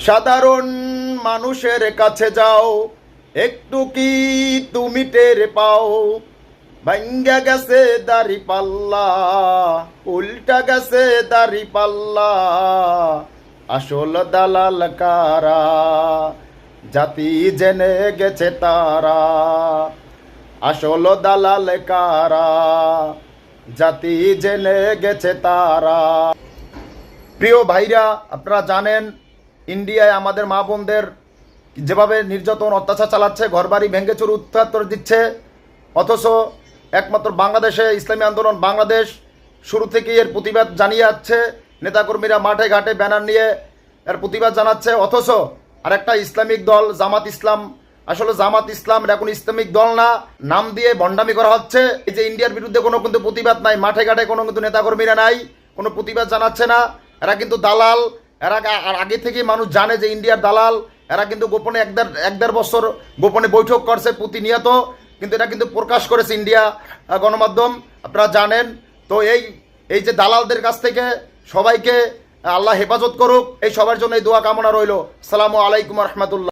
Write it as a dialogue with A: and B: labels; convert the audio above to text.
A: সাধারণ মানুষের কাছে যাও, একটু কি তুমি টের পাও? ভাঙ্গা গেছে দাড়ি পাল্লা, উল্টা গেছে দাড়ি পাল্লা, আসল দালাল কারা? জাতি জেনে গেছে তারা, আসল দালাল কারা? জাতি জেনে গেছে তারা। প্রিয় ভাইরা, আপনারা জানেন ইন্ডিয়ায় আমাদের মা বোনদের যেভাবে নির্যাতন অত্যাচার চালাচ্ছে, ঘরবাড়ি ভেঙে চুর উত্তর দিচ্ছে, অথচ একমাত্র বাংলাদেশে ইসলামী আন্দোলন বাংলাদেশ শুরু থেকেই এর প্রতিবাদ জানিয়ে যাচ্ছে। নেতাকর্মীরা মাঠে ঘাটে ব্যানার নিয়ে এর প্রতিবাদ জানাচ্ছে, অথচ আরেকটা ইসলামিক দল জামাত ইসলাম, আসলে জামাত ইসলাম এখন ইসলামিক দল না, নাম দিয়ে ভণ্ডামি করা হচ্ছে। এই যে ইন্ডিয়ার বিরুদ্ধে কোনো কিন্তু প্রতিবাদ নাই, মাঠে ঘাটে কোনো কিন্তু নেতাকর্মীরা নাই, কোনো প্রতিবাদ জানাচ্ছে না। এরা কিন্তু দালাল, এরা আগে থেকেই মানুষ জানে যে ইন্ডিয়ার দালাল। এরা কিন্তু গোপনে এক দেড় বছর গোপনে বৈঠক করছে প্রতিনিয়ত, কিন্তু এটা কিন্তু প্রকাশ করেছে ইন্ডিয়া গণমাধ্যম, আপনারা জানেন। তো এই যে দালালদের কাছ থেকে সবাইকে আল্লাহ হেফাজত করুক, এই সবার জন্য এই দোয়া কামনা রইল। আসসালামু আলাইকুম রহমতুল্লাহ।